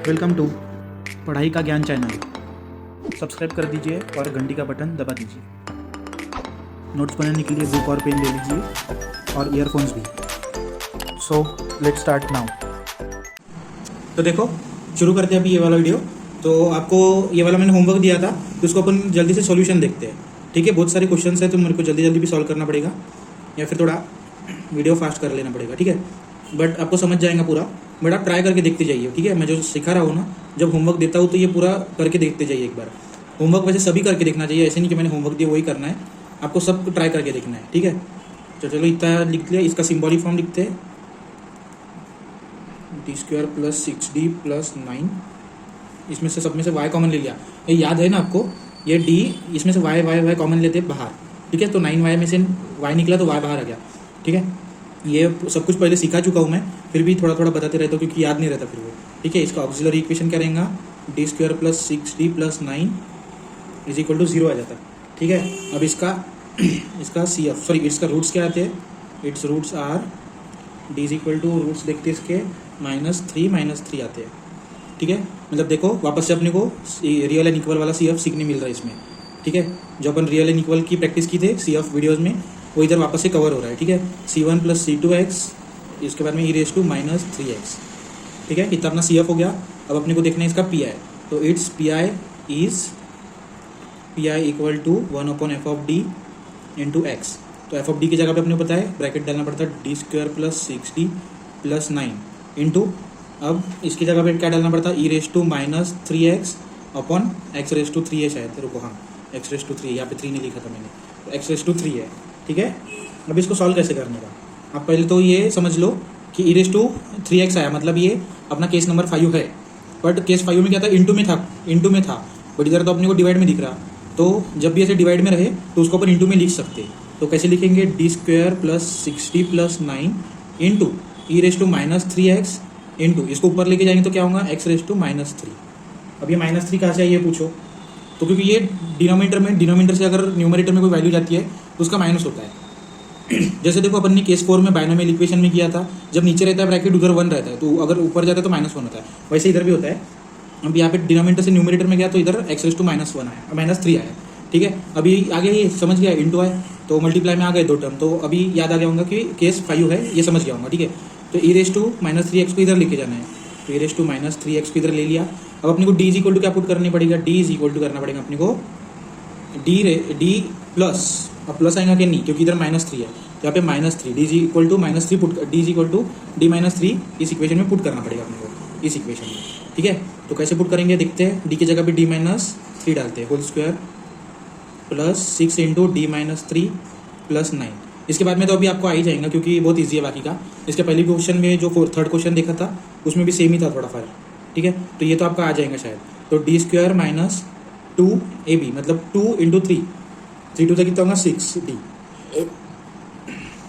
Welcome to पढ़ाई का ज्ञान चैनल। सब्सक्राइब कर दीजिए और घंटी का बटन दबा दीजिए। नोट्स बनाने के लिए बुक और पेन ले लीजिए और ईयरफोन्स भी। So let's start now. तो देखो शुरू करते हैं अभी ये वाला वीडियो। तो आपको ये वाला मैंने होमवर्क दिया था, तो उसको अपन जल्दी से सॉल्यूशन देखते हैं। ठीक है, बहुत सारे क्वेश्चंस है तो मेरे को जल्दी जल्दी भी सॉल्व करना पड़ेगा या फिर थोड़ा वीडियो फास्ट कर लेना पड़ेगा। ठीक है, बट आपको समझ जाएगा पूरा। बट आप ट्राई करके देखते जाइए। ठीक है, मैं जो सिखा रहा हूँ ना, जब होमवर्क देता हूँ तो ये पूरा करके देखते जाइए एक बार। होमवर्क वैसे सभी करके देखना चाहिए, ऐसे नहीं कि मैंने होमवर्क दिया वही करना है, आपको सब ट्राई करके देखना है। ठीक है, तो चलो इतना लिख लिया। इसका सिंबॉलिक फॉर्म लिखते हैं, d² + 6d + 9। इसमें से सब में से y कॉमन ले लिया। ये याद है ना आपको, ये d इसमें से y कॉमन लेते हैं बाहर। ठीक है, तो 9y में से y निकला तो y बाहर आ गया। ठीक है, ये सब कुछ पहले सिखा चुका हूँ मैं, फिर भी थोड़ा थोड़ा बताते रहता हूँ क्योंकि याद नहीं रहता फिर वो। ठीक है, इसका ऑक्सिलरी इक्वेशन क्या रहेगा, d² + 6d + 9 = 0 आ जाता है। ठीक है, अब इसका इसका रूट्स क्या आते हैं, its roots are d roots देखते हैं इसके -3 आते हैं। ठीक है, मतलब देखो वापस से अपने को रियल एंड इक्वल वाला CF सीखने मिल रहा है इसमें। ठीक है, जो अपन रियल एंड इक्वल की प्रैक्टिस की थे CF वीडियोस में, वो इधर वापस से कवर हो रहा है। ठीक है, C1 + C2x, इसके बाद में e⁻³ ठीक है, इतना अपना CF हो गया। अब अपने को देखना है इसका PI। तो इट्स PI = 1/f(d) × x। तो f(d) की जगह पे अपने को पता है ब्रैकेट डालना पड़ता है d² + 6d + 9 इंटू, अब इसकी जगह पे क्या डालना पड़ता है e⁻³ x/3 है शायद। रुको, हाँ x/3, यहाँ पे 3 नहीं लिखा था मैंने, तो x/3 है। ठीक है, अब इसको सॉल्व कैसे करने का, आप पहले तो ये समझ लो कि e⁻³ आया, मतलब ये अपना केस नंबर 5 है। बट केस 5 में क्या था, इंटू में था, बट इधर तो अपने को डिवाइड में दिख रहा। तो जब भी ऐसे डिवाइड में रहे तो उसको अपन इंटू में लिख सकते। तो कैसे लिखेंगे, d² + 6d + 9 into e⁻³ into, इसको ऊपर लेके जाएंगे तो क्या होगा, x⁻3। अब ये -3 कहाँ से आई है पूछो, तो क्योंकि ये डिनोमिनेटर से अगर न्यूमरेटर में कोई वैल्यू जाती है तो उसका माइनस होता है। जैसे देखो अपन ने केस 4 में बाइनोमियल इक्वेशन में किया था, जब नीचे रहता है ब्रैकेट उधर 1 रहता है, तो अगर ऊपर जाता है तो -1 होता है, वैसे इधर भी होता है। अब यहाँ पे डिनोमिनेटर से न्यूमरेटर में गया तो इधर x⁻1 आया, -3 आया। ठीक है, अभी आगे ये समझ गया, इंटू आए तो मल्टीप्लाई में आ गए 2 टर्म, तो अभी याद आ गया होगा कि केस 5 है, ये समझ गया होगा। ठीक है, तो e⁻3x को इधर लेके जाना है, तो e⁻3x को इधर ले लिया। अब अपने को d = क्या पुट करनी पड़ेगा, d = करना पड़ेगा अपने को d प्लस, अब प्लस आएगा कि नहीं क्योंकि इधर -3 है, तो यहाँ पे -3 d = -3 पुट, d = d-3 इस इक्वेशन में पुट करना पड़ेगा अपने को, इस इक्वेशन में। ठीक है, तो कैसे पुट करेंगे देखते हैं। d की जगह पे d-3 डालते हैं, होल² + 6 × d-3 + 9। इसके बाद में तो अभी आपको आ ही जाएगा क्योंकि बहुत ईजी है बाकी का। इसके पहले क्वेश्चन में जो थर्ड क्वेश्चन देखा था उसमें भी सेम ही था थोड़ा फर्क। ठीक है, तो ये तो आपका आ जाएगा शायद। तो d² - 2ab मतलब 2 × 3, 3 2 कितना होगा 6d,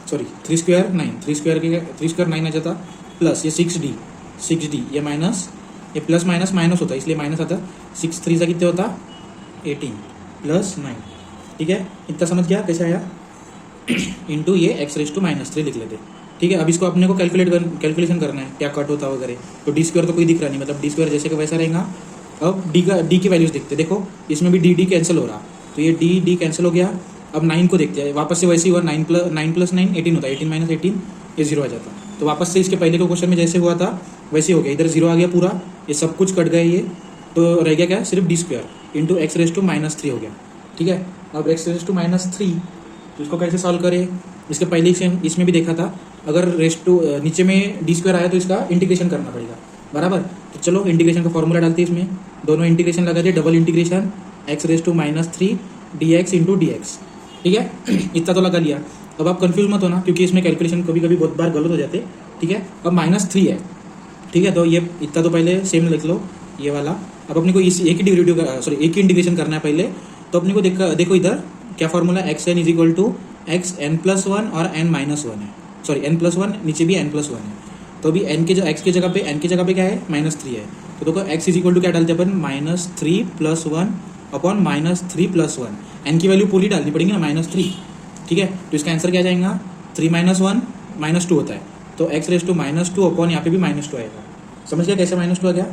सॉरी 3² 9, 3² 9 आ जाता, प्लस ये 6d ये माइनस, ये प्लस माइनस माइनस होता है इसलिए माइनस आता, 6 3 से कितने होता 18 + 9। ठीक है, इतना समझ गया कैसे आया, इंटू ये x⁻³ लिख लेते। ठीक है, अब इसको अपने को कैलकुलेशन करना है क्या कट होता वगैरह। तो d² तो कोई दिख रहा नहीं, मतलब d² जैसे का वैसा रहेगा। अब d की वैल्यूज देखते, देखो इसमें भी d कैंसिल हो रहा, तो ये d कैंसिल हो गया। अब 9 को देखते हैं, वापस से वैसे ही हुआ, 9 + 9 18 होता है, 18 - 18 ये 0 आ जाता। तो वापस से इसके पहले के क्वेश्चन में जैसे हुआ था वैसे हो गया, इधर 0 आ गया पूरा, ये सब कुछ कट गए ये, तो रह गया क्या, सिर्फ d² × x⁻³ हो गया। ठीक है, अब x⁻³ तो इसको कैसे सॉल्व करें, इसके पहले इसमें भी देखा था, अगर नीचे में d² आया तो इसका इंटीग्रेशन करना पड़ेगा बराबर। तो चलो इंटीग्रेशन का फॉर्मूला डालते हैं इसमें, दोनों इंटीग्रेशन लगा दिए, double integration x⁻³ dx × dx। ठीक है, इतना तो लगा लिया। अब आप कंफ्यूज मत होना क्योंकि इसमें कैलकुलेशन कभी कभी बहुत बार गलत हो जाते। ठीक है, अब -3 है। ठीक है, तो ये इतना तो पहले सेम लिख लो ये वाला। अब अपने को इस एक ही इंटीग्रेशन करना है पहले। तो अपने को देखो इधर क्या फॉर्मूला, xn = xn+1 और n-1 है, सॉरी n+1, नीचे भी n+1 है। तो अभी x की जगह पे क्या है, -3 है। तो देखो x = क्या डालते हैं अपन, -3 + 1 / -3 + 1, n की वैल्यू पूरी डालनी पड़ेगी ना, -3। ठीक है, तो इसका आंसर क्या जाएगा, 3 - 1 -2 होता है, तो x⁻² अपॉन यहाँ पे भी -2 आएगा। समझ गया कैसे -2 आ गया।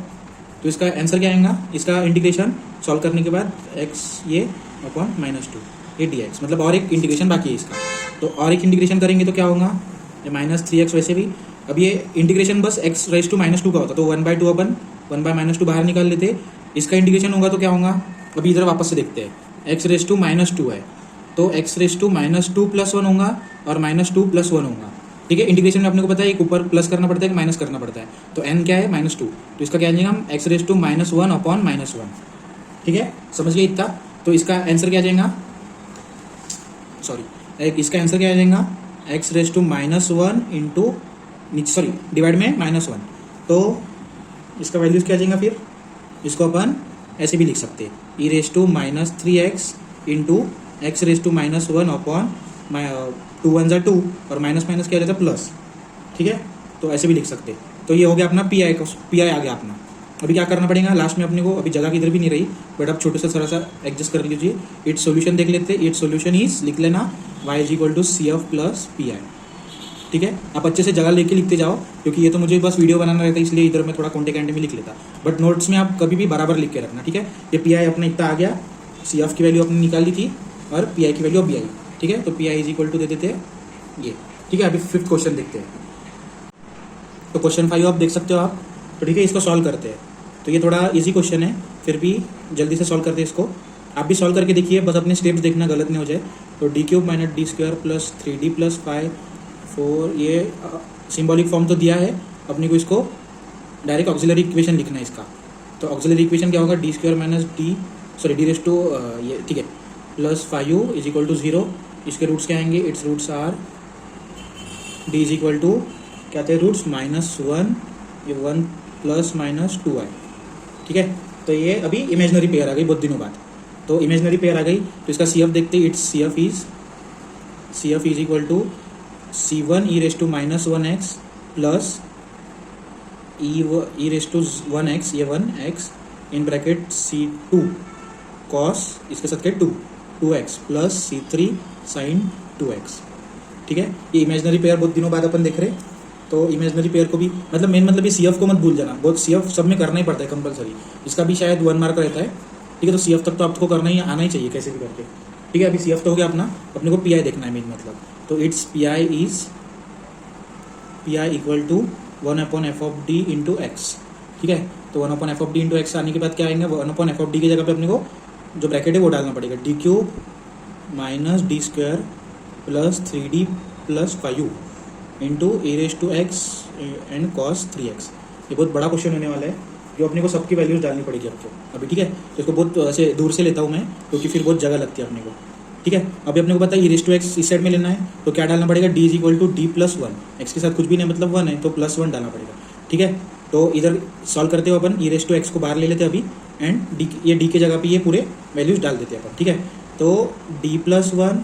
तो इसका आंसर क्या आएगा, इसका इंटीग्रेशन सॉल्व करने के बाद x ये अपॉन -2 ये dx, मतलब और एक इंटीग्रेशन बाकी है इसका। तो और एक इंटीग्रेशन करेंगे तो क्या होगा, ये -3x वैसे भी, अब ये इंटीग्रेशन बस x रेज टू -2 का होता, तो 1/2 अपन 1/-2 बाहर निकाल लेते। इसका इंटीग्रेशन होगा तो क्या होगा, अभी इधर वापस से देखते हैं, x रेज टू -2 है तो x रेज टू -2 + 1 होगा और -2 + 1 होगा। ठीक है, इंटीग्रेशन में अपने को पता है एक ऊपर प्लस करना पड़ता है एक माइनस करना पड़ता है, तो n क्या है -2, तो इसका क्या आ जाएगा हम x रेज टू -1 अपॉन -1। ठीक है, समझ गए इतना। तो इसका आंसर क्या आ जाएगा, सॉरी इसका आंसर क्या आ जाएगा, x raise to -1 into sorry divide में -1, तो इसका वैल्यूज क्या आ जाएगा, फिर इसको अपन ऐसे भी लिख सकते हैं, e raise to -3x into x raise to -1 upon 2 1 = 2 और माइनस माइनस क्या रहता है प्लस। ठीक है, तो ऐसे भी लिख सकते हैं। तो ये हो गया अपना पी आई आ गया अपना। अभी क्या करना पड़ेगा लास्ट में अपने को, अभी जगह किधर भी नहीं रही बट अब छोटे से थोड़ा सा एडजस्ट कर लीजिए। इट्स सॉल्यूशन देख लेते हैं, इट्स सॉल्यूशन इज लिख लेना y = CF + PI। ठीक है, आप अच्छे से जगह लेके लिखते जाओ, क्योंकि ये तो मुझे बस वीडियो बनाना रहता है इसलिए इधर मैं थोड़ा कोंटे कैंटे में लिख लेता, बट नोट्स में आप कभी भी बराबर लिख के रखना। ठीक है, ये PI अपना इतना आ गया, CF की वैल्यू अपने निकाल ली थी और PI की वैल्यू अभी आई। ठीक है, तो PI = दे देते हैं ये। ठीक है, अभी 5th क्वेश्चन देखते हैं। तो क्वेश्चन 5 आप देख सकते हो आप, तो ठीक है इसको सॉल्व करते हैं। तो ये थोड़ा इजी क्वेश्चन है, फिर भी जल्दी से सॉल्व करते हैं इसको। आप भी सॉल्व करके देखिए, बस अपने स्टेप्स देखना गलत नहीं हो जाए। तो d³ - d² + 3d + 5 4, ये सिंबॉलिक फॉर्म तो दिया है अपने को, इसको डायरेक्ट ऑक्सिलरी इक्वेशन लिखना है इसका। तो ऑक्सिलरी इक्वेशन क्या होगा, d² - d रेज़ टू ये ठीक है +5u = 0। इसके रूट्स क्या आएंगे, इट्स रूट्स आर d = क्या थे रूट्स -1, ये 1 ± 2i। ठीक है, तो ये अभी इमेजनरी पेयर आ गई बहुत दिनों बाद, तो इमेजनरी पेयर आ गई। तो इसका CF देखते हैं, it's CF is C1 e⁻ -1x plus e⁻1x, ये 1x in bracket C2 cos इसके साथ क्या 2x plus C3 sin 2x। ठीक है, ये इमेजनरी पेयर बहुत दिनों बाद अपन देख रहे, तो इमेजनरी पेयर को भी मतलब मेन मतलब ये CF को मत भूल जाना, बहुत CF सब में करना ही पड़ता है कंपलसरी। इसका भी शायद 1 मार्क रहता है। ठीक है, तो CF तक तो आपको करना ही आना ही चाहिए कैसे भी करके। ठीक है, अभी CF तो हो गया अपना, अपने को PI देखना है मेन मतलब। तो इट्स PI = 1/f(d) × x। ठीक है, तो 1/f(d) × x आने के बाद क्या आएंगे, 1/f(d) की जगह पे अपने को जो ब्रैकेट है वो डालना पड़ेगा, d³ - d² + 3d + 5u into e⁻x and cos 3x। ये बहुत बड़ा क्वेश्चन होने वाला है, जो अपने को सबकी वैल्यूज डालनी पड़ेगी आपको अभी। ठीक है, तो इसको बहुत ऐसे दूर से लेता हूँ मैं, क्योंकि फिर बहुत जगह लगती है अपने को। ठीक है, अभी अपने को पता है e⁻x इस साइड में लेना है, तो क्या डालना पड़ेगा, d = d + 1, x के साथ कुछ भी नहीं मतलब 1 है तो +1 डालना पड़ेगा। ठीक है, तो इधर सॉल्व करते हो अपन e⁻x को बाहर ले लेते हैं अभी, एंड d ये d की जगह पे ये पूरे वैल्यूज डाल देते हैं अपन। ठीक है, तो d + 1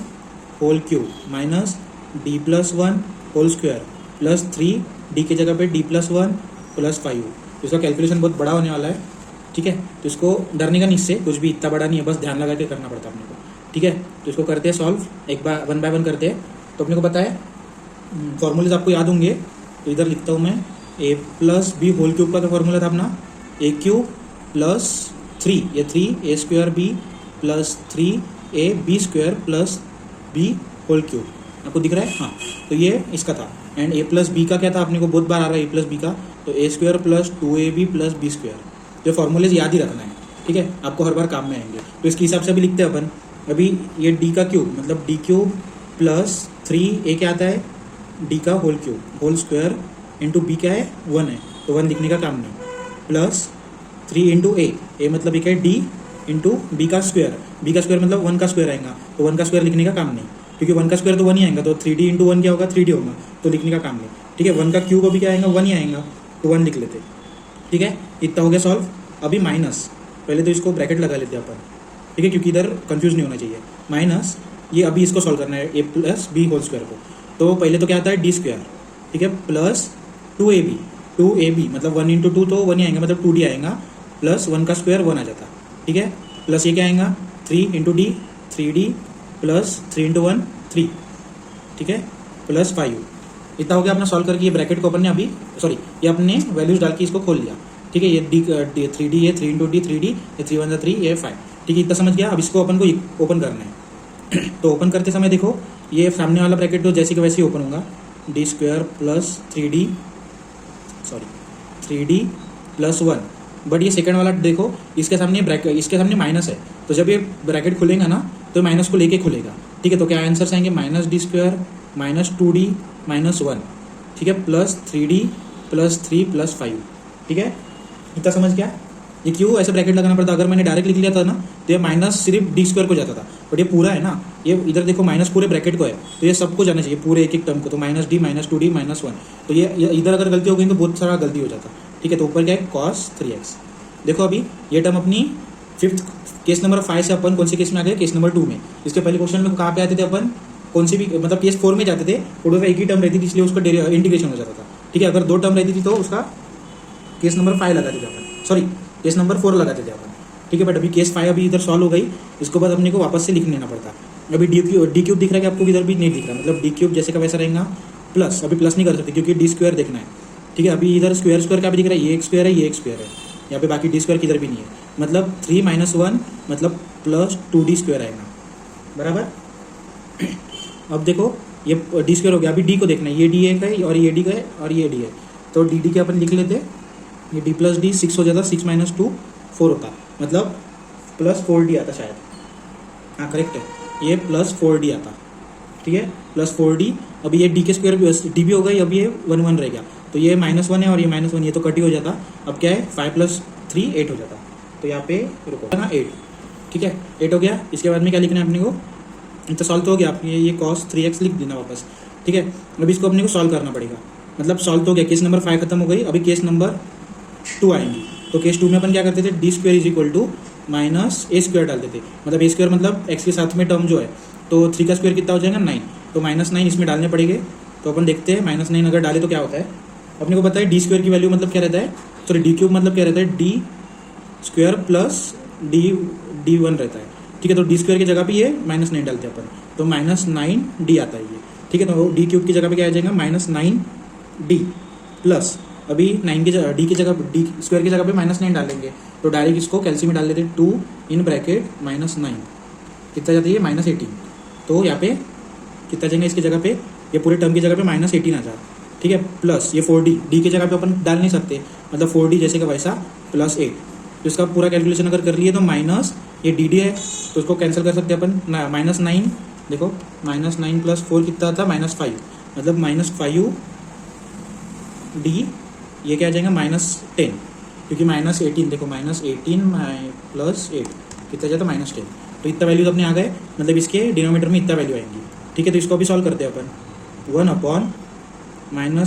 whole cube minus d + 1 whole square plus 3 d की जगह पे d + 1 + 5u। इसका कैलकुलेशन बहुत बड़ा होने वाला है। ठीक है, तो इसको डरने का नहीं, इससे कुछ भी इतना बड़ा नहीं है, बस ध्यान लगा के करना पड़ता है अपने को। ठीक है, तो इसको करते हैं सॉल्व, एक बार 1 बाय 1 करते हैं। तो अपने को पता है फॉर्मूलेज आपको याद होंगे, तो इधर लिखता हूँ मैं, a + b होल क्यूब का क्या फॉर्मूला था अपना, a³ + 3, ये 3a² b + 3ab² + b whole cube. आपको दिख रहा है, हाँ, तो ये इसका था। एंड a + b का क्या था, अपने को बहुत बार आ रहा है a + b का, तो a² + 2ab + b²। ये फॉर्मूलेज याद ही रखना है। ठीक है, आपको हर बार काम में आएंगे, तो इसके हिसाब से अभी लिखते हैं अपन। अभी ये d का क्यूब मतलब d³ + 3a क्या आता है, d का whole cube whole square into b क्या है 1 है, तो 1 लिखने का काम नहीं, प्लस 3 × a मतलब ये क्या है d इंटू b का स्क्वायर मतलब 1 का स्क्वायर आएगा, तो 1 का स्क्वायर लिखने का काम नहीं, क्योंकि 1 का स्क्वायर तो 1 ही आएगा, तो 3d × 1 क्या होगा 3d होगा, तो लिखने का काम नहीं। ठीक है, 1 का क्यूब अभी क्या आएगा 1 ही आएगा, तो 1 लिख लेते। ठीक है, इतना हो गया सॉल्व। अभी माइनस, पहले तो इसको ब्रैकेट लगा लेते हैं अपन। ठीक है, क्योंकि इधर कंफ्यूज नहीं होना चाहिए। माइनस ये अभी इसको सॉल्व करना है a + b होल स्क्वायर को, तो पहले तो क्या आता है d²। ठीक है, प्लस 2ab मतलब 1 × 2 तो 1 ही आएगा, मतलब 2d आएगा, प्लस 1 का स्क्वायर 1 आ जाता। ठीक है, प्लस ये क्या आएगा 3 × d 3d प्लस 3 × 1 3। ठीक है, प्लस 5u। इतना हो गया अपना सॉल्व करके। ये ब्रैकेट को अपन ने अभी ये अपने वैल्यूज डाल के इसको खोल लिया। ठीक है, ये डी 3D है, 3 × D 3D, ये 3 × 1 3, ये 5। ठीक है, इतना समझ गया। अब इसको अपन को ओपन करना है। तो ओपन करते समय देखो ये सामने वाला ब्रैकेट तो जैसे कि वैसे ही ओपन होगा, D² plus 3D plus 1। But ये सेकंड वाला देखो, इसके सामने माइनस है, तो जब ये ब्रैकेट खुलेगा ना तो माइनस को लेके खुलेगा। ठीक है, तो क्या आंसर्स आएंगे, -D² -2D -1, ठीक है, प्लस 3D प्लस 3 प्लस 5। ठीक है, इतना समझ गया। ये क्यों ऐसे ब्रैकेट लगाना पड़ता, अगर मैंने डायरेक्ट लिख लिया था ना तो ये माइनस सिर्फ D² को जाता था, बट ये पूरा है ना, ये इधर देखो माइनस पूरे ब्रैकेट को है, तो ये सबको जाना चाहिए, पूरे एक एक टर्म को। तो -D -2D -1, तो ये इधर अगर गलती हो गई तो बहुत सारा गलती हो जाता। ठीक है, तो ऊपर क्या है, cos 3x। देखो अभी ये टर्म अपनी 5th केस नंबर 5 से अपन कौन से केस में आ गए, केस नंबर 2 में। इसके पहले क्वेश्चन में कहाँ पे आते थे अपन, कौन सी भी मतलब केस 4 में जाते थे, थोड़ा सा एक ही टर्म रहती थी इसलिए उसका इंटीग्रेशन हो जाता था। ठीक है, अगर 2 टर्म रहती थी तो उसका केस नंबर 5 लगाते थे अपन, सॉरी केस नंबर 4 लगाते थे अपन। ठीक है, बट अभी केस 5 अभी इधर सॉल्व हो गई, इसके बाद अपने को वापस से लिख लेना पड़ता। अभी डी क्यूब दिख रहा है कि आपको, इधर भी नहीं दिख रहा, मतलब D³ जैसे का वैसा रहेगा, प्लस अभी प्लस नहीं कर सकते क्योंकि D² देखना है। ठीक है, अभी इधर स्क्वायर का भी दिख रहा है, ये एक स्क्वायर है, ये एक स्क्वायर है, यहाँ पे बाकी D² किधर भी नहीं है, मतलब 3 - 1 मतलब प्लस 2D² आएगा, बराबर। अब देखो ये D² हो गया, अभी D को देखना है, ये D है और ये D का है और ये D है, तो D के अपन लिख लेते, ये D + D 6 हो जाता, 6 - 2 4 होता, मतलब प्लस 4D आता शायद, हाँ करेक्ट है, ये प्लस 4D आता। ठीक है, प्लस 4D। अभी ये D² D भी हो गई, अब ये 1 1 रह गया, तो ये -1 है और ये -1, ये तो कट ही हो जाता। अब क्या है, 5 + 3 8 हो जाता, तो यहाँ पे रुको ना 8। ठीक है, 8 हो गया। इसके बाद में क्या लिखना है अपने को, तो सॉल्व तो हो गया, आप ये cos 3x लिख देना वापस। ठीक है, अभी इसको अपने को सॉल्व करना पड़ेगा, मतलब सॉल्व तो हो गया, केस नंबर 5 खत्म हो गई, अभी केस नंबर 2 आएंगी। तो केस 2 में अपन क्या करते थे, D² -A² डालते थे, मतलब A² मतलब x के साथ में टर्म जो है, तो 3 का स्क्वायर कितना हो जाएगा, 9, तो -9 इसमें डालने पड़ेंगे। तो अपन देखते हैं -9 अगर डाले तो क्या होता है। अपने को पता है D² की वैल्यू मतलब क्या रहता है, सॉरी D³ मतलब क्या रहता है, D² प्लस D1 रहता है। ठीक है, तो D² की जगह पे ये -9 डालते हैं अपन, तो -9D आता है ये। ठीक है, तो D³ की जगह पे क्या आ जाएगा, -9D प्लस, अभी 9 की जगह D की जगह D² की जगह पे -9 डालेंगे, तो डायरेक्ट इसको कैल्सियम में डाल देते, 2 इन ब्रैकेट -9 कितना जाता है, ये -18, तो यहाँ पे कितना जाएगा इसकी जगह पे, ये पूरे टर्म की जगह पे -18 आ जाए। ठीक है, प्लस ये 4D D की जगह पे अपन डाल नहीं सकते, मतलब 4D जैसे का वैसा प्लस 8, तो इसका पूरा कैलकुलेशन अगर कर लिए तो माइनस ये DD है, तो उसको कैंसिल कर सकते हैं अपन, -9 देखो, -9 + 4 कितना था, -5, मतलब -5D, ये क्या आ जाएगा, -10, क्योंकि -18 देखो, -18 + 8 कितना जाता, -10, तो इतना वैल्यूज अपने आ गए, मतलब इसके डिनोमीटर में इतना वैल्यू आएंगी। ठीक है, तो इसको अभी सॉल्व करते हैं अपन, 1/-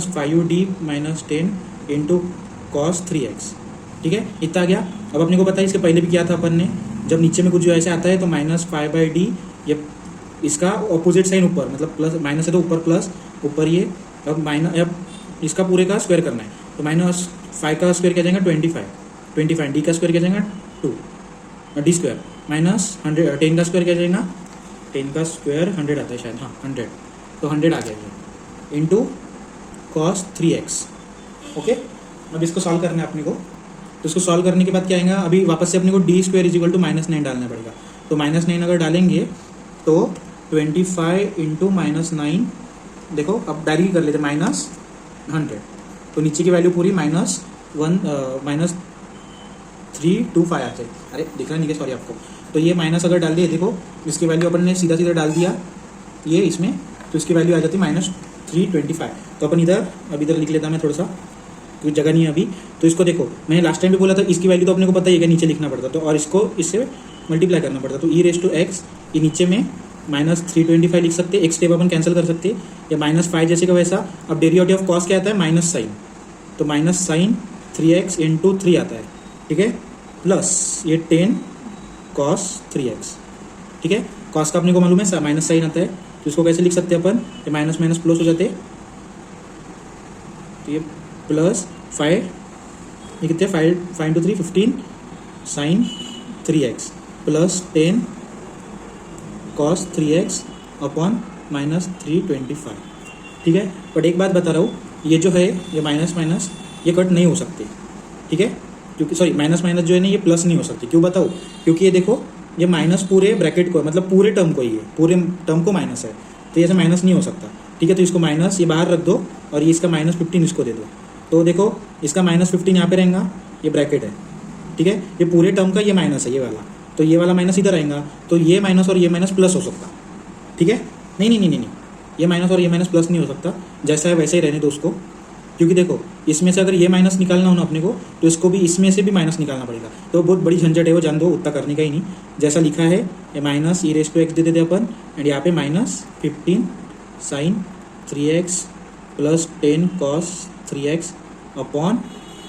5D - 10 × cos 3x। ठीक है, इतना आ गया। अब अपने को पता है इसके पहले भी किया था अपन ने, जब नीचे में कुछ जो ऐसे आता है तो -5/D, ये इसका ऑपोजिट साइन ऊपर, मतलब प्लस माइनस है तो ऊपर प्लस, ऊपर ये, अब इसका पूरे का स्क्वायर करना है, तो -5 का स्क्वायर क्या जाएगा, 25, D का स्क्वायर क्या जाएगा, 2, D² -100, 10 का स्क्वायर क्या जाएगा, 10 का स्क्वायर 100 आता है शायद, हाँ 100, तो 100 आ गया ये, इंटू cos 3x। ओके, अब इसको सॉल्व करना है अपने को, तो इसको सॉल्व करने के बाद क्या आएगा, अभी वापस से अपने को D² = -9 डालना पड़ेगा, तो -9 अगर डालेंगे तो 25 × -9, देखो अब डायरेक्ट कर लेते, -100, तो नीचे की वैल्यू पूरी -325 आते, अरे दिख रहा नहीं है, सॉरी आपको, तो ये माइनस अगर डाल दिए, देखो इसकी वैल्यू अपन ने सीधा डाल दिया ये इसमें, तो इसकी वैल्यू आ जाती है -325। तो अपन अब इधर लिख लेता मैं थोड़ा सा, कोई जगह नहीं है अभी, तो इसको देखो, मैंने लास्ट टाइम भी बोला था इसकी वैल्यू तो अपने को पता ही है कि नीचे लिखना पड़ता, तो और इसको इससे मल्टीप्लाई करना पड़ता, तो e⁻x, ये नीचे में -325 लिख सकते, एक स्टेप अपन कैंसिल कर सकते, या -5 जैसे का वैसा। अब डेरिवेटिव ऑफ कॉस क्या आता है, माइनस साइन, तो -sin 3x × 3 आता है। ठीक है, प्लस ये 10 cos 3x। ठीक है, कॉस का अपने को मालूम है माइनस साइन आता है, तो इसको कैसे लिख सकते हैं अपन, ये माइनस माइनस प्लस हो जाते, तो ये +5, ये कितने 5 × 3 15 sin 3x plus 10 cos 3x upon -325। ठीक है, बट एक बात बता रहा हूँ, ये जो है ये माइनस माइनस ये कट नहीं हो सकते। ठीक है, क्योंकि सॉरी माइनस माइनस जो है ना ये प्लस नहीं हो सकती। क्यों बताओ? क्योंकि ये देखो ये माइनस पूरे ब्रैकेट को है, मतलब पूरे टर्म को ही है, पूरे टर्म को माइनस है, तो ये ऐसे माइनस नहीं हो सकता। ठीक है, तो इसको माइनस ये बाहर रख दो और ये इसका -15 इसको दे दो। तो देखो इसका -15 यहाँ पे रहेगा, ये ब्रैकेट है। ठीक है, ये पूरे टर्म का ये माइनस है ये वाला, तो ये वाला माइनस इधर आएगा, तो ये माइनस और ये माइनस प्लस हो सकता। ठीक है, नहीं नहीं नहीं नहीं नहीं, ये माइनस और ये माइनस प्लस नहीं हो सकता, जैसा है वैसे ही रहने दो उसको। क्योंकि देखो इसमें से अगर ये माइनस निकालना हो ना अपने को, तो इसको भी इसमें से भी माइनस निकालना पड़ेगा, तो बहुत बड़ी झंझट है वो, जान दो, उतना करने का ही नहीं। जैसा लिखा है ये माइनस e⁻x दे देते अपन, एंड यहाँ पे -15 sin 3x plus 10 cos 3x upon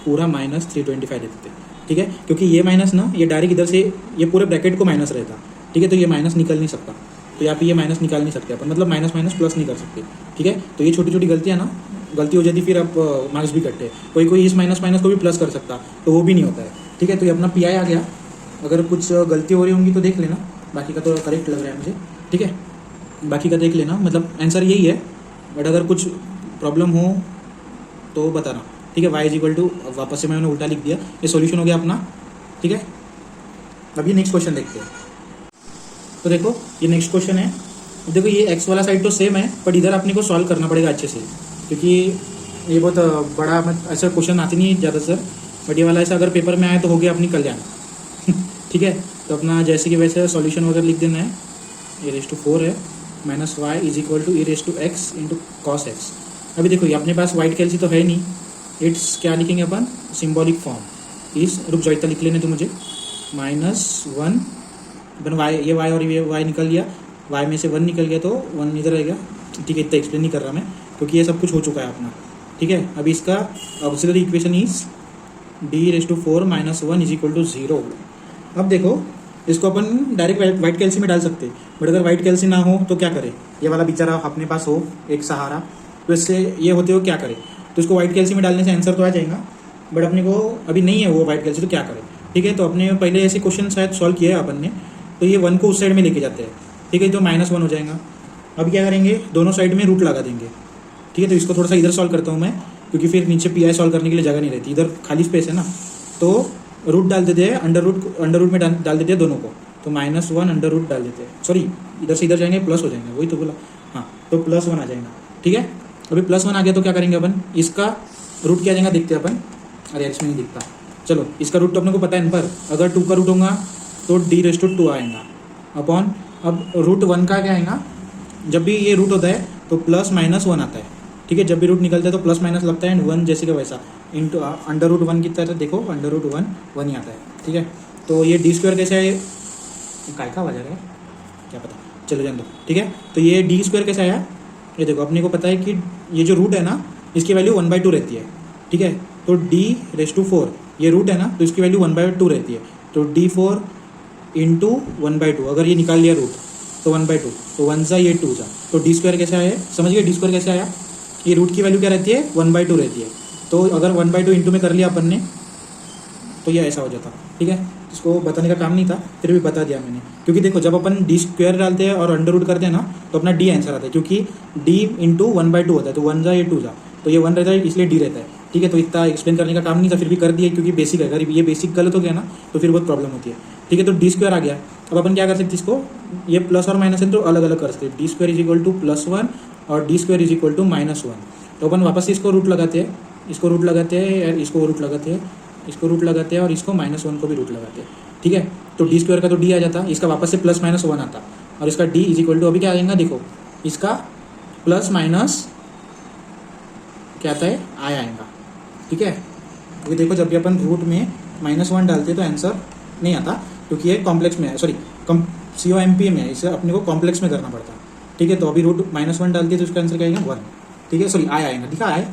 पूरा -325 दे देते। ठीक है, क्योंकि ये माइनस ना ये डायरेक्ट इधर से ये पूरे ब्रैकेट को माइनस रहता। ठीक है, तो ये माइनस निकल नहीं सकता, तो यहाँ पे ये माइनस निकाल नहीं सकते अपन, मतलब माइनस माइनस प्लस नहीं कर सकते। ठीक है, तो ये छोटी छोटी गलतियाँ ना, गलती हो जाती फिर आप मार्क्स भी कटते हैं। कोई कोई इस माइनस माइनस को भी प्लस कर सकता, तो वो भी नहीं होता है। ठीक है, तो ये अपना PI आ गया। अगर कुछ गलती हो रही होंगी तो देख लेना, बाकी का तो करेक्ट लग रहा है मुझे। ठीक है, बाकी का देख लेना, मतलब आंसर यही है, बट अगर कुछ प्रॉब्लम हो तो बताना। ठीक है, y वापस से मैंने उल्टा लिख दिया, ये सॉल्यूशन हो गया अपना। ठीक है, अभी नेक्स्ट क्वेश्चन देखते हैं। तो देखो ये नेक्स्ट क्वेश्चन है, देखो ये x वाला साइड तो सेम है, बट इधर अपने को सॉल्व करना पड़ेगा अच्छे से, क्योंकि ये बहुत बड़ा ऐसा क्वेश्चन आते नहीं है ज़्यादातर, बट ये वाला ऐसा अगर पेपर में आए तो हो गया अपनी कल्याण। ठीक है, तो अपना जैसे कि वैसे सॉल्यूशन वगैरह लिख देना है। e⁻4 है -y = e⁻x × cos x। अभी देखो ये अपने पास वाइट कैल्सी तो है नहीं, इट्स क्या लिखेंगे अपन, सिम्बॉलिक फॉर्म इस, रुक जाओ इतना लिख लेने तो मुझे, -1 अपन y, ये y और ये y निकल गया, y में से 1 निकल गया तो 1 इधर रहेगा। ठीक है, इतना एक्सप्लेन नहीं कर रहा मैं, क्योंकि ये सब कुछ हो चुका है अपना। ठीक है, अभी इसका ऑक्सिलरी इक्वेशन इज d⁻4 - 1 = 0। अब देखो इसको अपन डायरेक्ट वाइट कैल्सी में डाल सकते, बट अगर वाइट कैल्सी ना हो तो क्या करें, ये वाला बेचारा अपने पास हो एक सहारा, तो इससे ये होते हो क्या करें, तो इसको वाइट कैल्सी में डालने से आंसर तो आ जाएगा, बट अपने को अभी नहीं है वो वाइट कैल्सी, तो क्या करें। ठीक है, तो अपने पहले ऐसे क्वेश्चन शायद सॉल्व किया है अपन ने, तो ये 1 को उस साइड में लेके जाते हैं। ठीक है, तो -1 हो जाएगा। अब क्या करेंगे, दोनों साइड में रूट लगा देंगे। ठीक है, तो इसको थोड़ा सा इधर सॉल्व करता हूँ मैं, क्योंकि फिर नीचे PI सॉल्व करने के लिए जगह नहीं रहती, इधर खाली स्पेस है ना, तो रूट डाल देते हैं, अंडर रूट में डाल देते हैं दोनों को, तो -1 अंडर रूट डाल देते हैं, सॉरी इधर से इधर जाएंगे प्लस हो जाएंगे, वही तो बोला, हाँ तो +1 आ जाएगा। ठीक है, अभी +1 आ गया तो क्या करेंगे अपन, इसका रूट क्या आ जाएगा देखते हैं अपन, अरे इसमें नहीं दिखता, चलो इसका रूट तो अपने को पता है, पर अगर 2 का रूट होगा तो d⁻2 आएगा अपॉन, अब √1 का क्या आएगा, जब भी ये रूट होता है तो +-1 आता है। ठीक है, जब भी रूट निकलता है तो +- लगता है, एंड 1 जैसे का वैसा इंटू √1 कितना है, देखो √1 1 ही आता है। ठीक है, तो ये d² कैसे है, काय का आवाज आ रहा है क्या पता, चलो जान दो। ठीक है, तो ये d² कैसे आया, ये देखो अपने को पता है कि ये जो रूट है ना इसकी वैल्यू 1/2 रहती है। ठीक है, तो d⁻4 ये रूट है ना, तो इसकी वैल्यू 1/2 रहती है, तो d4 × 1/2, अगर ये निकाल लिया रूट तो 1/2, तो 1 जा ये 2 जा, तो d² कैसे आया, समझ गए d² कैसे आया, ये रूट की वैल्यू क्या रहती है 1/2 रहती है, तो अगर 1/2 इंटू में कर लिया अपन ने तो ये ऐसा हो जाता। ठीक है, इसको बताने का काम नहीं था, फिर भी बता दिया मैंने, क्योंकि देखो जब अपन d² डालते हैं और अंडर रूट करते हैं ना तो अपना d आंसर आता है, क्योंकि d × 1/2 होता है, तो 1 जा ये 2 जा, तो ये 1 रहता है इसलिए d रहता है। ठीक है, तो इतना एक्सप्लेन करने का काम नहीं था, फिर भी कर दिया, क्योंकि बेसिक है, अगर ये बेसिक गलत हो गया ना तो फिर बहुत प्रॉब्लम होती है। ठीक है, तो d² आ गया, अब अपन क्या कर सकते इसको, ये प्लस और माइनस है तो अलग अलग कर सकते, d² = +1 और d² = -1, तो अपन वापस से इसको रूट लगाते हैं, इसको रूट लगाते हैं, इसको रूट लगाते हैं, इसको रूट लगाते हैं, और इसको -1 को भी रूट लगाते हैं। ठीक है, तो d² का तो d आ जाता, इसका वापस से +-1 आता, और इसका d = अभी क्या आ जाएगा, देखो इसका प्लस माइनस क्या आता है, आएगा। ठीक है, क्योंकि देखो जब भी अपन रूट में -1 डालते हैं तो आंसर नहीं आता, क्योंकि ये कॉम्प्लेक्स में है, सॉरी COMP में है, इसे अपने को कॉम्प्लेक्स में करना पड़ता है। ठीक है, तो अभी रूट -1 डालती है तो इसका आंसर क्या आएगा 1। ठीक है, सॉरी आएगा, दिखा आए,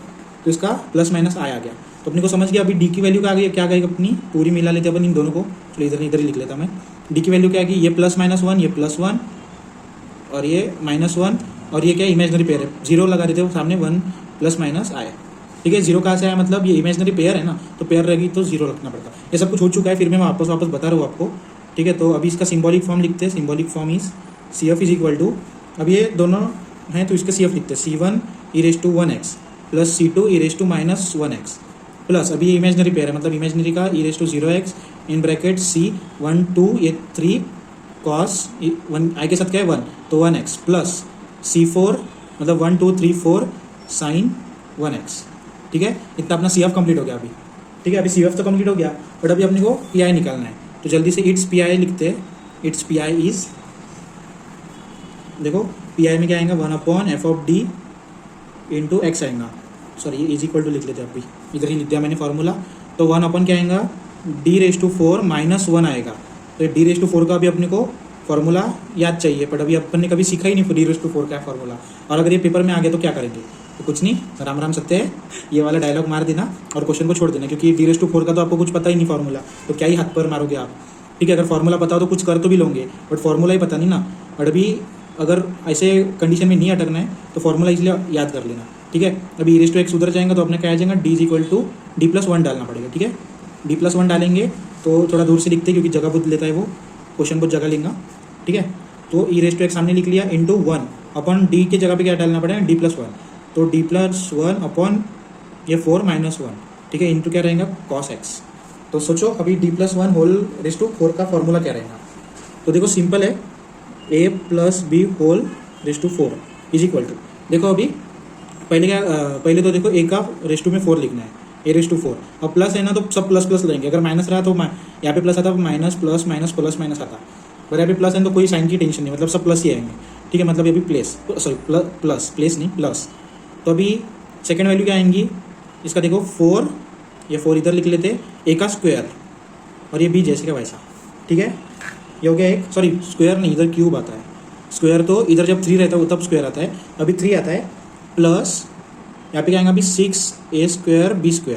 तो इसका +- आ गया, तो अपने को समझ गया। अभी d की वैल्यू क्या आ गई, क्या गई अपनी पूरी मिला लेते अपन इन दोनों को, चलो इधर ही लिख लेता मैं, d की वैल्यू क्या आ गई, ये +-1, ये +1 और ये -1, और ये क्या इमेजनरी पेयर है, 0 लगा देते हो सामने, 1 ± आए। ठीक है, 0 कहाँ से आया, मतलब ये इमेजनरी पेयर है ना, तो पेयर रहेगी तो 0 रखना पड़ता। ये सब कुछ हो चुका है, फिर मैं वापस बता रहा हूँ आपको। ठीक है, तो अभी इसका सिंबॉलिक फॉर्म लिखते हैं, सिंबॉलिक फॉर्म इज CF = अब ये दोनों हैं तो इसका CF लिखते हैं, C1 e⁻1x + C2 e⁻−1x plus अभी ये इमेजनरी पेयर है, मतलब इमेजनरी का e raise to 0x in bracket C 1 2 ये 3 कॉस 1 आई के साथ क्या है 1 तो 1x प्लस C4 मतलब 1 2 3 4 साइन 1x। ठीक है, इतना अपना CF कंप्लीट हो गया अभी। ठीक है, अभी CF तो कंप्लीट हो गया, बट अभी अपने को PI निकालना है। तो जल्दी से इट्स PI लिखते हैं। इट्स PI इज, देखो PI में क्या आएगा 1/f(d) इंटू एक्स आएगा, सॉरी ये इज इक्वल टू लिख लेते हैं अभी, इधर ही लिख दिया मैंने फार्मूला। तो 1 क्या आएगा d⁴ माइनस 1 आएगा। तो d⁴ का अभी अपने को फार्मूला याद चाहिए, बट अभी अपन ने कभी सीखा ही नहीं d⁴ का फार्मूला। और अगर ये पेपर में आ गया तो क्या करेंगे, तो कुछ नहीं, राम राम सत्य है, ये वाला डायलॉग मार देना और क्वेश्चन को छोड़ देना, क्योंकि d⁴ का तो आपको कुछ पता ही नहीं फार्मूला, तो क्या ही हाथ पर मारोगे आप। ठीक है, अगर फार्मूला पता हो तो कुछ कर तो भी लोगे, बट फार्मूला ही पता नहीं ना। और अभी अगर ऐसे कंडीशन में नहीं अटकना है तो फार्मूला इसलिए याद कर लेना। ठीक है, अभी e⁻x उधर जाएंगे तो अपने क्या आ जाएगा d = d+1 डालना पड़ेगा। ठीक है, d+1 डालेंगे तो थोड़ा दूर से लिखते हैं क्योंकि जगह बहुत लेता है वो, क्वेश्चन बहुत जगह लेगा। ठीक है, तो e⁻x सामने लिख लिया इंटू 1 अपन d की जगह पे क्या डालना पड़ेगा d+1, तो d+1 अपन ये 4 - 1। ठीक है, इंटू क्या रहेगा cos x। तो सोचो अभी d+1 होल रेस टू 4 का फॉर्मूला क्या रहेगा। तो देखो सिंपल है, a + b whole raise to 4 is equal to, देखो अभी पहले क्या पहले तो देखो a का रेस टू में 4 लिखना है, a⁴। अब प्लस है ना तो सब प्लस प्लस लेंगे, अगर माइनस रहा तो यहाँ पे प्लस आता, minus plus minus plus minus आता, पर यहाँ पे प्लस है तो कोई साइन की टेंशन नहीं, मतलब सब प्लस ही आएंगे। ठीक है, मतलब ये भी प्लेस नहीं प्लस। तो अभी सेकेंड वैल्यू क्या आएंगी इसका, देखो 4, ये 4 इधर लिख लेते, a का स्क्वायर और ये b जैसे का वैसा। ठीक है, ये हो गया एक, सॉरी स्क्वायर नहीं, इधर क्यूब आता है, स्क्वायर तो इधर जब 3 रहता है तब स्क्वायर आता है, अभी 3 आता है, प्लस यहाँ पे क्या आएगा अभी 6a² b²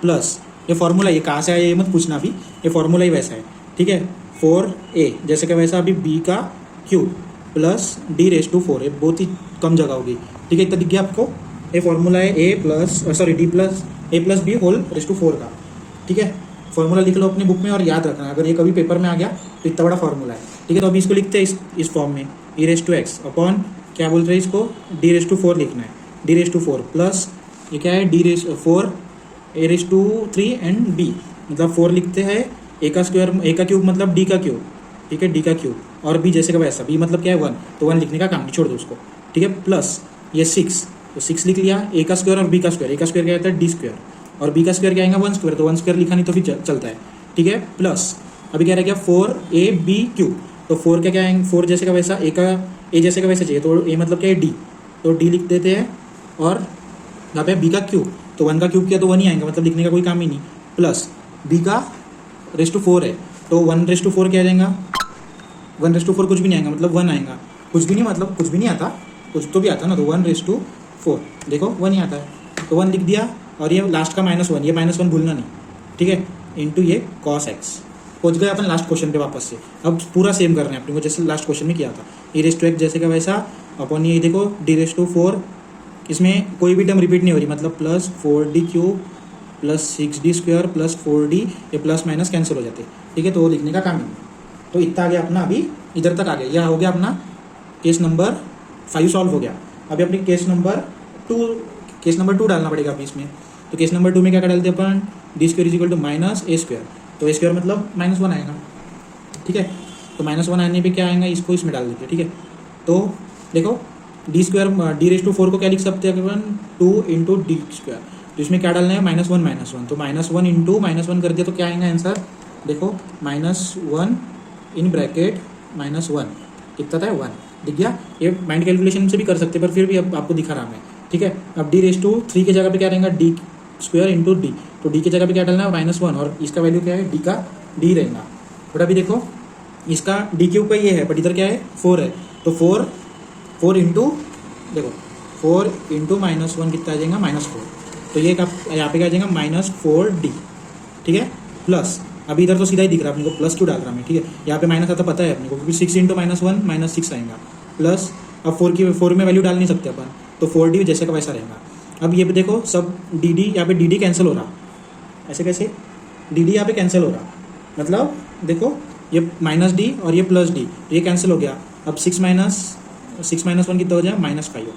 प्लस ये फॉर्मूला, ये कहाँ से आया ये मत पूछना अभी, ये फॉर्मूला ही वैसा है। ठीक है, 4a जैसे कि वैसा, अभी b का क्यूब प्लस d⁴, ये बहुत ही कम जगह होगी। ठीक है, इतना दिख गया आपको, ये फॉर्मूला है a + b whole raise to 4 का। ठीक है, फॉर्मूला लिख लो अपनी बुक में और याद रखना, अगर ये कभी पेपर में आ गया तो इतना बड़ा फॉर्मूला है। ठीक है, तो अभी इसको लिखते हैं इस फॉर्म में, e⁻x अपॉन क्या बोलते हैं इसको d⁴ लिखना है, d⁴ प्लस ये क्या है d⁴ a⁻³ एंड b, मतलब 4 लिखते हैं, a का स्क्वायर a का क्यूब मतलब d का क्यूब। ठीक है, d का क्यूब और b जैसे का वैसा, b मतलब क्या है 1, तो 1 लिखने का काम नहीं, छोड़ दो उसको। ठीक है, प्लस ये 6, तो 6 लिख लिया, a का स्क्वायर और b का स्क्वायर, a का स्क्वायर क्या आता है d² और b का स्क्वायर क्या आएगा 1², तो 1² लिखा नहीं तो फिर चलता है। ठीक है, प्लस अभी क्या रह गया 4ab³, तो 4 का क्या आएंगे 4 जैसे का वैसा, a जैसे का वैसा चाहिए, तो a मतलब क्या है d, तो d लिख देते हैं, और यहाँ पे b का क्यूब, तो 1 का क्यूब किया तो 1 ही आएगा, मतलब लिखने का कोई काम ही नहीं, प्लस b का रेस टू 4 है, तो 1/4 क्या आ जाएगा, 1/4 कुछ भी नहीं आएगा, मतलब 1 आएगा, कुछ भी नहीं मतलब कुछ भी नहीं आता, कुछ तो भी आता ना, तो 1/4 देखो 1 ही आता है, तो 1 लिख दिया, और ये लास्ट का -1, ये -1 भूलना नहीं। ठीक है, इंटू ये cos x। पहुँच गए अपन लास्ट क्वेश्चन पे वापस से, अब पूरा सेम कर रहे हैं अपने को जैसे लास्ट क्वेश्चन में किया था, e⁻x जैसे का वैसा अपन ये देखो d⁴, इसमें कोई भी टर्म रिपीट नहीं हो रही, मतलब plus 4d³ plus 6d² plus 4d, ये प्लस माइनस कैंसिल हो जाते। ठीक है, तो वो लिखने का काम नहीं, तो इतना आ गया अपना, अभी इधर तक आ गया, यह हो गया अपना केस नंबर 5 सॉल्व हो गया। अभी अपनी केस नंबर 2 डालना पड़ेगा अभी इसमें, तो केस नंबर 2 में क्या डालते हैं अपन, d² = -a², तो a² मतलब -1 आएगा। ठीक है, तो -1 आने पे क्या आएगा, इसको इसमें डाल देते हैं। ठीक है, तो देखो d⁴ को क्या लिख सकते हैं अपन 2 × d², तो इसमें क्या डालना है -1 तो -1 इंटू -1 कर दिया तो क्या आएगा आंसर, देखो -1 इन ब्रैकेट -1 कितना था 1, दिख गया। ये माइंड कैलकुलेशन से भी कर सकते हैं, पर फिर भी अब आपको दिखा रहा मैं। ठीक है, अब d⁻³ की जगह पे क्या रहेगा d² × d, तो d की जगह पे क्या डालना है -1, और इसका वैल्यू क्या है d का d रहेगा। बट अभी देखो इसका d³ का ये है, बट इधर क्या है 4 है, तो 4 इंटू देखो 4 इंटू -1 कितना आ जाएगा -4, तो ये यहाँ पे क्या आ जाएगा -4d। ठीक है, प्लस अभी इधर तो सीधा ही दिख रहा है अपने को, प्लस क्यों डाल रहा मैं। ठीक है, यहाँ पे माइनस आता पता है अपने को, क्योंकि 6 × -1 -6 आएगा, प्लस अब 4 में वैल्यू डाल नहीं सकते अपन, तो 4d जैसे का वैसा रहेगा। अब ये भी देखो सब dd, यहाँ पे dd कैंसिल हो रहा, ऐसे कैसे dd यहाँ पे कैंसिल हो रहा, मतलब देखो ये -d और ये +d, तो ये कैंसिल हो गया। अब 6 - 1 कितना हो जाएगा -5,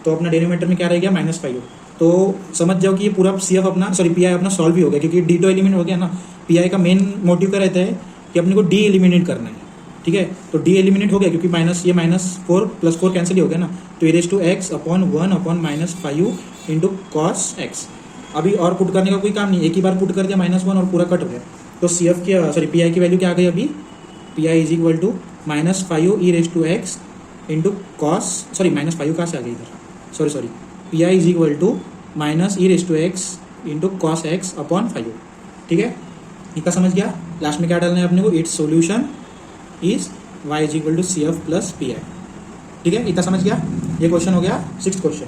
तो अपना डिनोमिनेटर में क्या रह गया -5, तो तो समझ जाओ कि ये पूरा सी एफ अपना पी आई अपना सॉल्व ही हो गया, क्योंकि डी तो एलिमिनेट हो गया ना। पी आई का मेन मोटिव क्या रहता है कि अपने को डी एलिमिनेट करना है, ठीक है। तो डी एलिमिनेट हो गया क्योंकि -4 + 4 कैंसिल ही हो गया ना। तो e⁻x/1/-5 इंटू कॉस एक्स। अभी और पुट करने का कोई काम नहीं, एक ही बार पुट कर दिया -1 और पूरा कट हो गया। तो सी एफ की पी आई की वैल्यू क्या आ गई अभी, P I is equal to -5 e⁻x into cos, -5 कहाँ से आ गई इधर, sorry P I is equal to -e⁻x into cos x upon 5, ठीक है। इतना समझ गया। लास्ट में क्या डालना है अपने को, its solution is y is equal to C F plus P I, ठीक है। इतना समझ गया। ये क्वेश्चन हो गया 6th क्वेश्चन।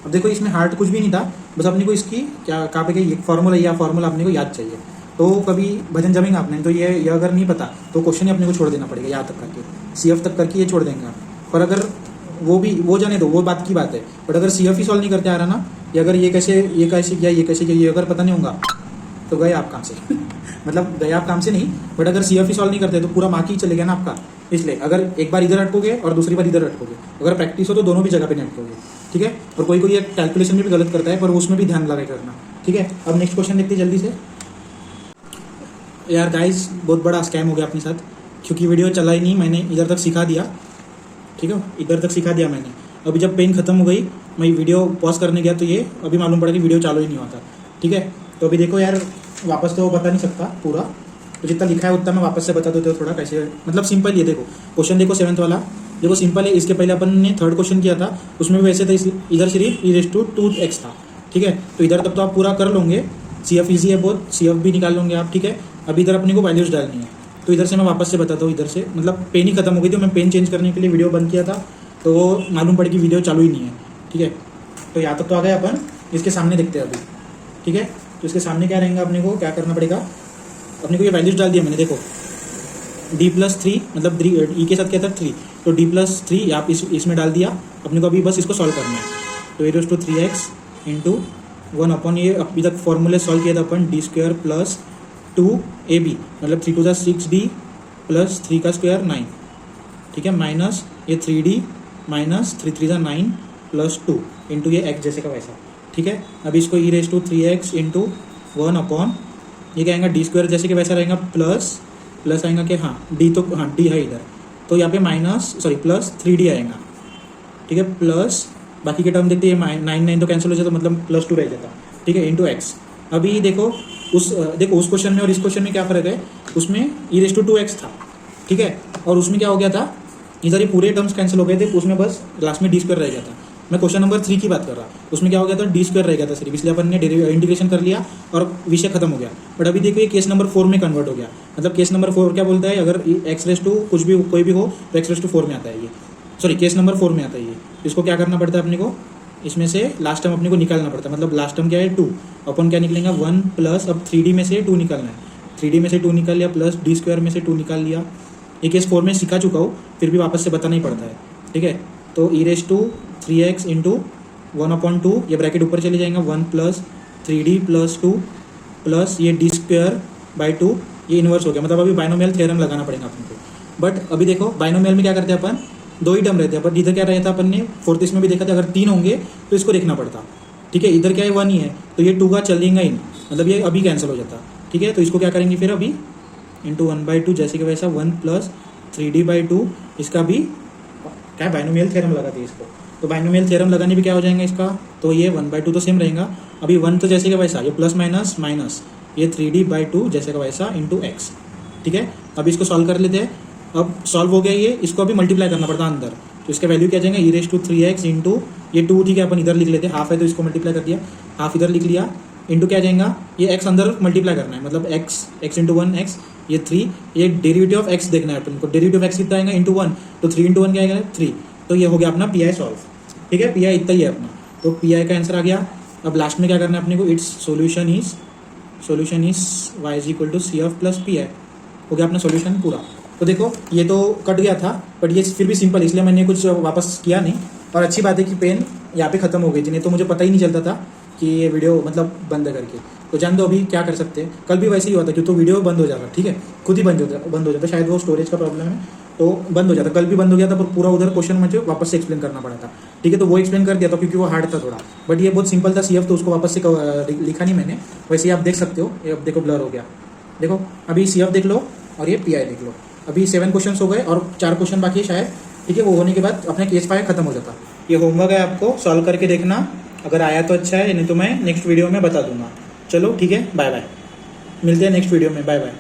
अब देखो इसमें हार्ड कुछ भी नहीं था, बस अपने को इसकी क्या कहाँ पे गई फॉर्मूला, या फॉर्मूला अपने को याद चाहिए। तो कभी भजन जमेंगे आपने तो ये अगर नहीं पता तो क्वेश्चन ही अपने को छोड़ देना पड़ेगा, यहाँ तक करके सी एफ तक करके ये छोड़ देंगे आप। पर अगर वो जाने दो, वो बात की बात है। बट अगर सी एफ ही सॉल्व नहीं करते आ रहा ना, या अगर ये कैसे किया, ये अगर पता नहीं होगा तो गए आप काम से मतलब गए आप काम से नहीं, बट अगर सी एफ ही सॉल्व नहीं करते तो पूरा मार्क ही चले गया ना आपका। इसलिए अगर एक बार इधर अटकोगे और दूसरी बार इधर अटकोगे, अगर प्रैक्टिस हो तो दोनों भी जगह पे नहीं अटकोगे, ठीक है। और कोई कोई कैलकुलेशन में भी गलत करता है, पर उसमें भी ध्यान लगा करना, ठीक है। अब नेक्स्ट क्वेश्चन देखते हैं जल्दी से। यार गाइस बहुत बड़ा स्कैम हो गया अपने साथ, क्योंकि वीडियो चला ही नहीं, मैंने इधर तक सिखा दिया, ठीक है, इधर तक सिखा दिया मैंने। अभी जब पेन खत्म हो गई, मैं वीडियो पॉज करने गया तो ये अभी मालूम पड़ा कि वीडियो चालू ही नहीं होता, ठीक है। तो अभी देखो यार, वापस तो बता नहीं सकता पूरा, तो जितना लिखा है उतना मैं वापस से बता देता हूँ थोड़ा कैसे, मतलब सिंपल। ये देखो क्वेश्चन देखो 7th वाला, देखो सिंपल है। इसके पहले अपन ने 3rd क्वेश्चन किया था, उसमें भी वैसे था, इधर सिर्फ e⁻² था, ठीक है। तो इधर तक तो आप पूरा कर लोगे, सी एफ ईजी है बहुत, सी एफ भी निकाल लोगे आप, ठीक है। अभी इधर अपने को वैल्यूज डालनी है, तो इधर से मैं वापस से बताता हूँ। इधर से मतलब पेन ही खत्म हो गई थी, मैं पेन चेंज करने के लिए वीडियो बंद किया था, तो वो मालूम पड़ी कि वीडियो चालू ही नहीं है, ठीक है। तो यहाँ तक तो आ गए अपन, इसके सामने देखते हैं अभी, ठीक है। तो इसके सामने क्या रहेगा, अपने को क्या करना पड़ेगा, अपने को ये वैल्यूज डाल दिया मैंने, देखो d+3 मतलब ई के साथ क्या था 3, तो d+3 आप इसमें डाल दिया। अपने को अभी बस इसको सॉल्व करना है। तो e⁻3x इंटू 1 अपॉन, ये अभी तक फॉर्मूले सॉल्व किया था अपन, d² प्लस 2ab मतलब 3 × 6d प्लस 3 का स्क्वायर 9, ठीक है, माइनस ये 3d माइनस 3 × 3 = 9 प्लस 2 इंटू ये x जैसे का वैसा, ठीक है। अभी इसको e⁻3x इंटू 1 अपॉन, ये क्या आएगा d² जैसे कि वैसा रहेगा, प्लस आएगा कि हाँ d, तो हाँ d है इधर, तो यहाँ पे प्लस 3d आएगा, ठीक है, प्लस बाकी के टर्म देखते हैं, 9 तो कैंसिल हो जाता, मतलब +2 रह जाता, ठीक है, इंटू x। अभी देखो उस क्वेश्चन में और इस क्वेश्चन में क्या फ़र्क है, उसमें e⁻2x था, ठीक है, और उसमें क्या हो गया था, इधर ये पूरे टर्म्स कैंसिल हो गए थे, उसमें बस लास्ट में d² रह गया था। मैं क्वेश्चन नंबर 3 की बात कर रहा, उसमें क्या हो गया था, d² रह गया था सिर्फ, इसलिए अपन ने इंटीग्रेशन कर लिया और विषय खत्म हो गया। बट अभी देखो ये केस नंबर 4 में कन्वर्ट हो गया, मतलब केस नंबर 4 क्या बोलता है, अगर x⁻² कुछ भी कोई भी हो तो x⁻4 में आता है ये, केस नंबर 4 में आता है ये। इसको क्या करना पड़ता है अपने को, इसमें से लास्ट टर्म अपने को निकालना पड़ता है, मतलब लास्ट टर्म क्या है 2, अपन क्या निकलेगा 1 प्लस, अब 3d में से 2 निकालना है, 3d में से 2 निकाल लिया, प्लस d² में से 2 निकाल लिया। ये केस 4 में सिखा चुका हूँ, फिर भी वापस से बताना ही पड़ता है, ठीक है। तो e⁻3x इंटू 1/2, ये ब्रैकेट ऊपर चले जाएगा, 1 प्लस 3d प्लस 2 प्लस ये d²/2, ये इन्वर्स हो गया, मतलब अभी बाइनोमियल थ्योरम लगाना पड़ेगा अपन को। बट अभी देखो बाइनोमियल में क्या करते हैं अपन, 2 ही टर्म रहते हैं, बट इधर क्या रहता है, अपन ने 4th इसमें भी देखा था, अगर 3 होंगे तो इसको देखना पड़ता, ठीक है। इधर क्या है 1 ही है, तो ये 2 का चलेगा ही नहीं, मतलब ये अभी कैंसिल हो जाता, ठीक है। तो इसको क्या करेंगे फिर अभी, इंटू 1/2 जैसे कि वैसा, 1 प्लस 3d/2, इसका भी क्या बाइनोमियल थ्योरम लगाते हैं इसको। तो बाइनोमियल थ्योरम लगाने भी क्या हो जाएगा इसका, तो ये 1/2 तो सेम रहेगा, अभी 1 तो जैसे का वैसा, ये प्लस माइनस माइनस, ये 3d/2 जैसे का वैसा इंटू x, ठीक है। अब इसको सॉल्व कर लेते हैं। अब सॉल्व हो गया ये, इसको अभी मल्टीप्लाई करना पड़ता अंदर, तो इसका वैल्यू क्या जाएगा, e⁻3x इंटू ये 2, ठीक है, अपन इधर लिख लेते हैं, हाफ है तो इसको मल्टीप्लाई कर दिया, हाफ इधर लिख लिया, इंटू क्या जाएगा, ये x अंदर मल्टीप्लाई करना है, मतलब x इंटू 1x, ये 3, ये डेरिवेटिव ऑफ x देखना है अपन को, डेरिवेटिव ऑफ x कितना आएगा इंटू 1, तो 3 इंटू 1 क्या आएगा 3, तो ये हो गया अपना पी आई सॉल्व, ठीक है। पी आई इतना ही है अपना, तो पी आई का आंसर आ गया। अब लास्ट में क्या करना है अपने को, its solution is y is equal to C F plus P I, हो गया अपना सोल्यूशन पूरा। तो देखो ये तो कट गया था, बट ये फिर भी सिंपल, इसलिए मैंने कुछ वापस किया नहीं। और अच्छी बात है कि पेन यहाँ पे खत्म हो गई थी, नहीं तो मुझे पता ही नहीं चलता था कि ये वीडियो मतलब बंद करके। तो जान दो अभी क्या कर सकते हैं, कल भी वैसे ही हुआ था, क्योंकि तो वीडियो बंद हो जाएगा, ठीक है, खुद ही बंद हो जाता, शायद वो स्टोरेज का प्रॉब्लम है। तो बंद हो जाता, कल भी बंद हो गया था, पर पूरा उधर क्वेश्चन मुझे वापस से एक्सप्लेन करना पड़ा था। ठीक है, तो वो एक्सप्लेन कर दिया था क्योंकि वो हार्ड था थोड़ा, बट ये बहुत सिंपल था CF, तो उसको वापस से लिखा नहीं मैंने। वैसे ही आप देख सकते हो, ये अब देखो ब्लर हो गया, देखो अभी CF देख लो और ये PI देख लो। अभी 7 क्वेश्चन हो गए और 4 क्वेश्चन बाकी है शायद। ठीक है, वो होने के बाद अपना केस फाइल खत्म हो जाता। ये होमवर्क है, आपको सॉल्व करके देखना, अगर आया तो अच्छा है, नहीं तो मैं नेक्स्ट वीडियो में बता दूंगा। चलो ठीक है, बाय बाय, मिलते हैं नेक्स्ट वीडियो में, बाय बाय।